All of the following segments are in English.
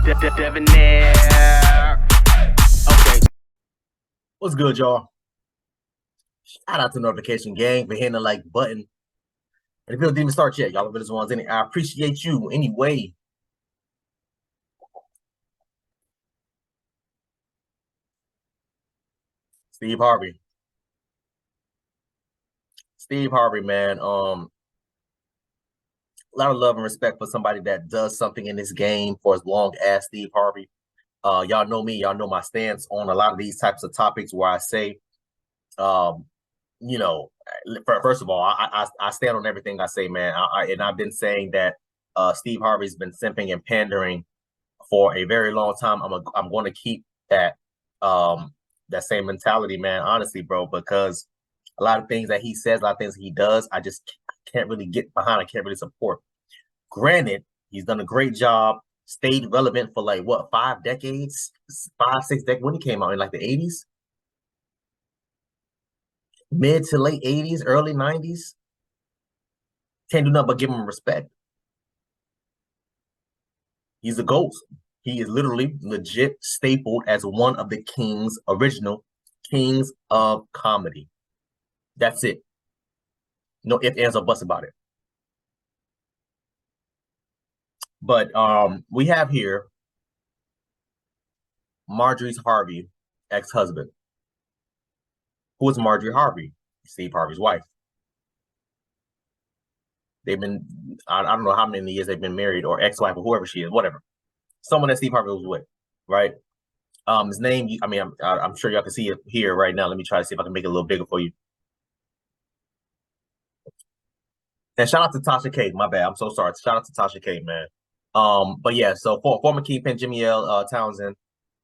Debonair. Okay. What's good, y'all? Shout out to Notification Gang for hitting the like button. And if you didn't even start yet, y'all, this one's in it. I appreciate you anyway. Steve Harvey. Steve Harvey, man. A lot of love and respect for somebody that does something in this game for as long as Steve Harvey. Y'all know me, y'all know my stance on a lot of these types of topics where I say, you know, first of all, I stand on everything I say, man. And I've been saying that Steve Harvey's been simping and pandering for a very long time. I'm going to keep that that same mentality, man. Honestly, bro, because a lot of things that he says, a lot of things he does, I just can't really get behind. I can't really support. Granted, he's done a great job, stayed relevant for like what, 5 decades, 5, 6 decades. When he came out in like the 80s, mid to late 80s, early 90s. Can't do nothing but give him respect. He's a ghost. He is literally legit stapled as one of the original kings of comedy. That's it. No ifs, ands, or buts about it. But we have here Marjorie's Harvey, ex-husband. Who is Marjorie Harvey? Steve Harvey's wife. They've been, I don't know how many years they've been married, or ex-wife, or whoever she is, whatever. Someone that Steve Harvey was with, right? His name, I mean, I'm sure y'all can see it here right now. Let me try to see if I can make it a little bigger for you. And shout out to Tasha K. My bad. I'm so sorry. Shout out to Tasha K, man. But yeah, so former Kingpin Jimmy L. Townsend,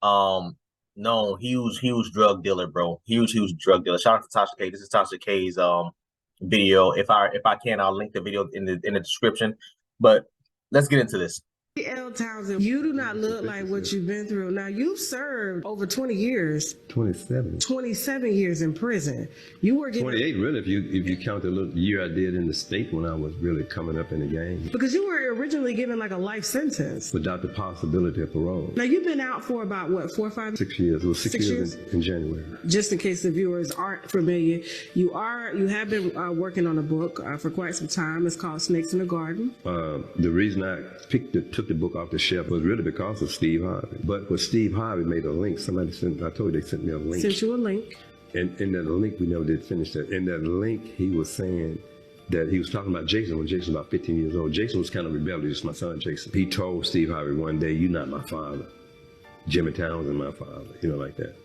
known huge drug dealer, bro. Huge drug dealer. Shout out to Tasha K. This is Tasha K's video. If I can, I'll link the video in the description. But let's get into this. L. Townsend, you do not look like what you've been through. Now, you've served over 20 years. 27. 27 years in prison. You were getting 28, really, if you count the little year I did in the state when I was really coming up in the game. Because you were originally given like a life sentence. Without the possibility of parole. Now, you've been out for about, what, 4 or 5? 6 years. It was six years in January. Just in case the viewers aren't familiar, you have been working on a book for quite some time. It's called Snakes in the Garden. The reason I took the book off the shelf was really because of Steve Harvey. But when Steve Harvey made a link, somebody sent, I told you they sent me a link. Sent you a link. And in that link, we never did finish that. In that link, he was saying that he was talking about Jason when Jason was about 15 years old. Jason was kind of rebellious, my son Jason. He told Steve Harvey one day, "You're not my father. Jimmy Townsend my father," you know, like that.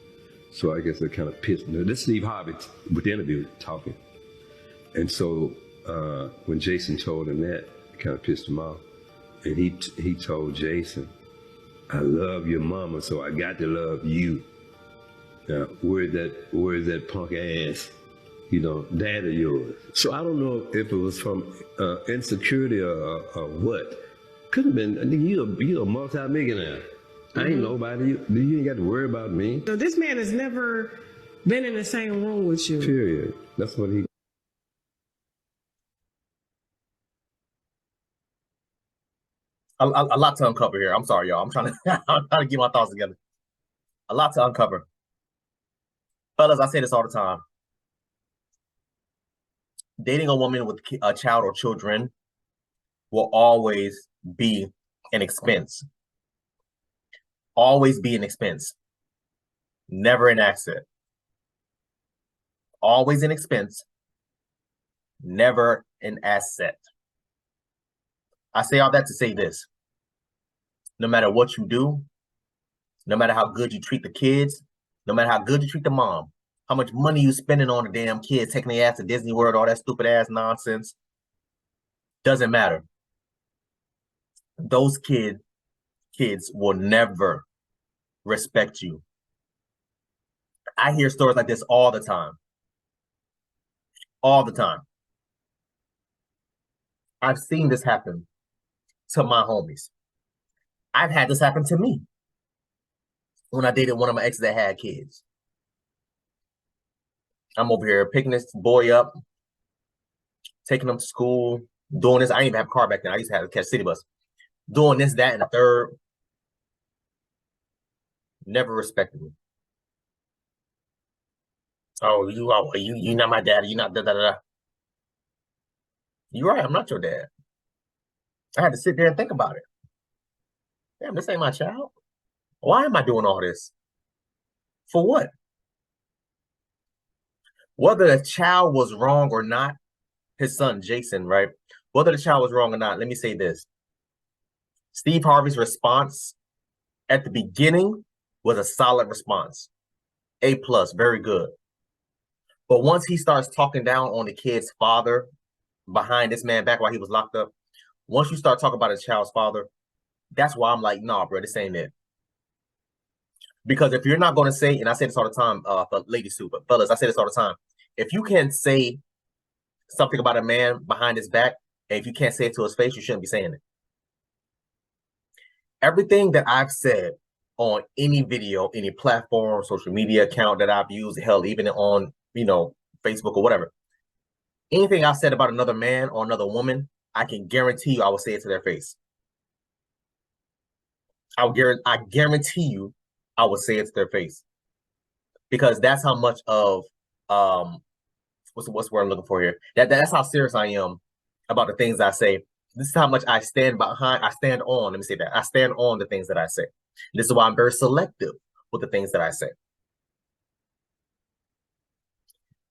So I guess it kind of pissed me. This is Steve Harvey with the interview talking. And so when Jason told him that, it kind of pissed him off. And he told Jason, "I love your mama, so I got to love you." Now, where's that punk ass, you know, dad of yours? So I don't know if it was from insecurity or what. Could have been. I think you're a multi-millionaire. I ain't nobody. You ain't got to worry about me. So this man has never been in the same room with you. Period. That's what he. A lot to uncover here. I'm sorry, y'all. I'm trying to get my thoughts together. A lot to uncover. Fellas, I say this all the time. Dating a woman with a child or children will always be an expense. Always be an expense. Never an asset. Always an expense. Never an asset. I say all that to say this. No matter what you do, no matter how good you treat the kids, no matter how good you treat the mom, how much money you spending on the damn kids, taking their ass to Disney World, all that stupid ass nonsense, doesn't matter. Those kids will never respect you. I hear stories like this all the time. All the time. I've seen this happen to my homies. I've had this happen to me when I dated one of my exes that had kids. I'm over here picking this boy up, taking him to school, doing this. I didn't even have a car back then. I used to have to catch city bus. Doing this, that, and the third. Never respected me. Oh, you not my daddy. You not da da da. You're right. I'm not your dad. I had to sit there and think about it. Damn, this ain't my child. Why am I doing all this? For what? Whether the child was wrong or not, his son, Jason, right? Whether the child was wrong or not, let me say this. Steve Harvey's response at the beginning was a solid response. A+, very good. But once he starts talking down on the kid's father behind this man back while he was locked up, once you start talking about a child's father, that's why I'm like, nah, bro, this ain't it. Because if you're not going to say, and I say this all the time, for ladies too, but fellas, I say this all the time. If you can say something about a man behind his back, and if you can't say it to his face, you shouldn't be saying it. Everything that I've said on any video, any platform, social media account that I've used, hell, even on, Facebook or whatever, anything I've said about another man or another woman, I can guarantee you I will say it to their face. I guarantee you I will say it to their face. Because that's how much of what's the word I'm looking for here? That's how serious I am about the things I say. This is how much I stand on, let me say that. I stand on the things that I say. This is why I'm very selective with the things that I say.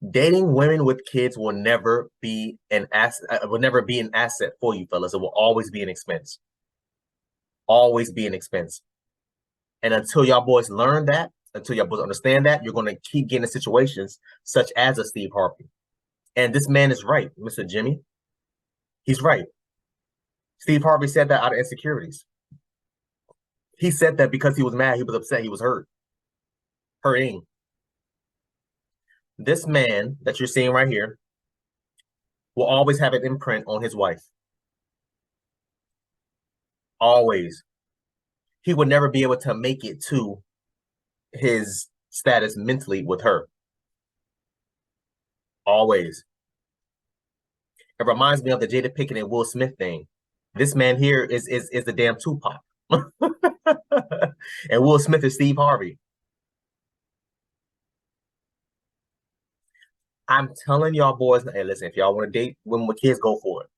Dating women with kids will never be an asset for you, fellas. It will always be an expense. Always be an expense. And until y'all boys learn that, until y'all boys understand that, you're going to keep getting in situations such as a Steve Harvey. And this man is right, Mr. Jimmy. He's right. Steve Harvey said that out of insecurities. He said that because he was mad, he was upset, he was hurting. This man that you're seeing right here will always have an imprint on his wife. Always. He would never be able to make it to his status mentally with her. Always. It reminds me of the Jada Pinkett and Will Smith thing. This man here is the damn Tupac. And Will Smith is Steve Harvey. I'm telling y'all boys, hey, listen, if y'all want to date women with kids, go for it.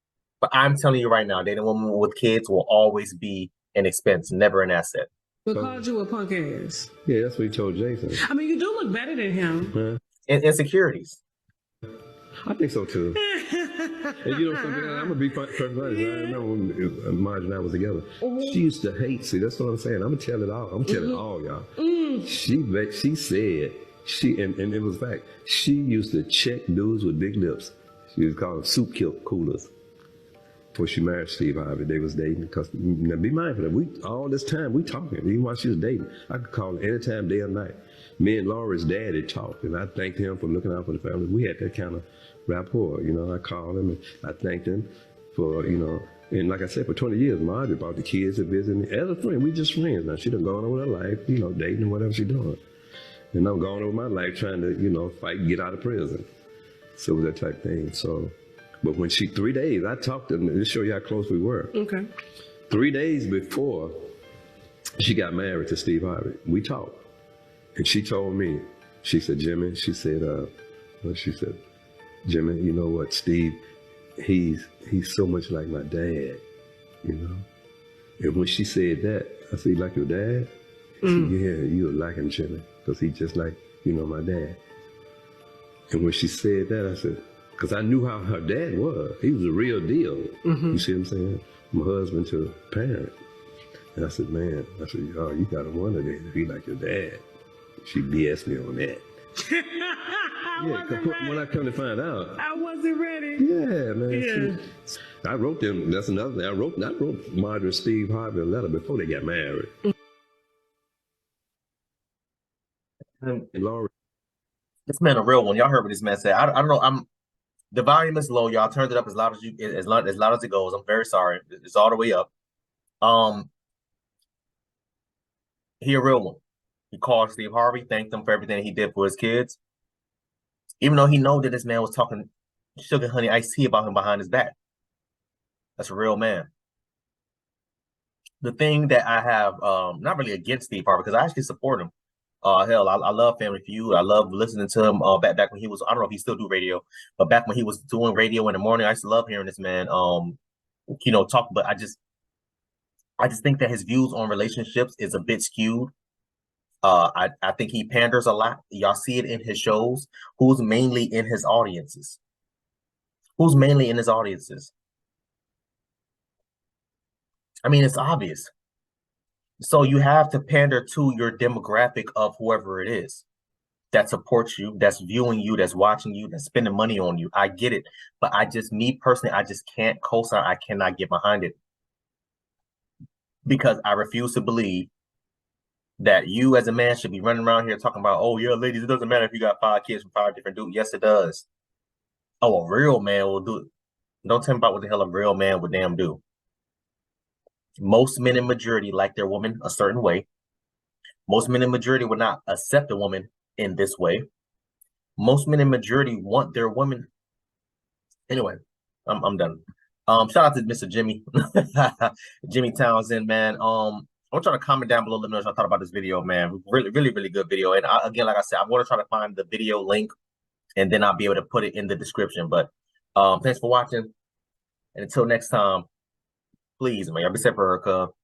But I'm telling you right now, dating women with kids will always be an expense, never an asset. But called you a punk ass. Yeah, that's what he told Jason. I mean, you do look better than him. Huh? And insecurities. I think so too. And you know something, I'm gonna be honest. I remember when Marge and I was together. She used to hate. See, that's what I'm saying. I'm gonna tell it all. I'm telling all y'all. She said and it was fact. She used to check dudes with big lips. She was called soup coolers. Before she married Steve Harvey, they was dating. Because now be mindful that all this time we talking. Even while she was dating, I could call her anytime, day or night. Me and Laura's daddy talked, and I thanked him for looking out for the family. We had that kind of rapport, I called him and I thanked him for, and like I said, for 20 years, Marjorie brought the kids to visit me. As a friend, we just friends now. She done gone on with her life, dating and whatever she doing. And I'm going over my life trying to, fight and get out of prison. So that type thing. So, but when 3 days, I talked to them to show you how close we were. Okay. 3 days before she got married to Steve Harvey, we talked. And she told me, she said, Jimmy, she said, Jimmy, you know what, Steve, he's so much like my dad, And when she said that, I said, like your dad? She said, yeah, you're like him, Jimmy, because he's just like, my dad. And when she said that, I said, because I knew how her dad was. He was a real deal. You see what I'm saying? From husband to parent. And I said, man, oh, you got to wonder then if he like your dad. She BS me on that. When I come to find out, I wasn't ready. Yeah, man. I wrote them. That's another thing. I wrote Marjorie and Steve Harvey a letter before they got married. And Laura, This man a real one. Y'all heard what this man said. I don't know. The volume is low. Y'all turned it up as loud as it goes. I'm very sorry. It's all the way up. He a real one. He called Steve Harvey, thanked him for everything he did for his kids, even though he know that this man was talking sugar honey iced tea about him behind his back. That's a real man. the thing that I have, not really against Steve Harvey, because I actually support him. Hell, I love Family Feud. I love listening to him. Back when he was, I don't know if he still do radio, but back when he was doing radio in the morning, I used to love hearing this man. Talk. But I just think that his views on relationships is a bit skewed. I think he panders a lot. Y'all see it in his shows. Who's mainly in his audiences? Who's mainly in his audiences? I mean, it's obvious. So you have to pander to your demographic of whoever it is that supports you, that's viewing you, that's watching you, that's spending money on you. I get it. But me personally, I just can't co-sign. I cannot get behind it. Because I refuse to believe that you as a man should be running around here talking about, oh yeah, ladies, it doesn't matter if you got 5 kids from 5 different dudes. Yes, it does. Oh, a real man will do it. Don't tell me about what the hell a real man would damn do. Most men in majority like their woman a certain way. Most men in majority would not accept a woman in this way. Most men in majority want their woman. Anyway, I'm done. Shout out to Mr. Jimmy, Jimmy Townsend, man. I'm trying to comment down below. Let me know what I thought about this video, man. Really, really, really good video. And again, like I said, I'm going to try to find the video link, and then I'll be able to put it in the description. But thanks for watching, and until next time, please, man, y'all be safe for her, cuz.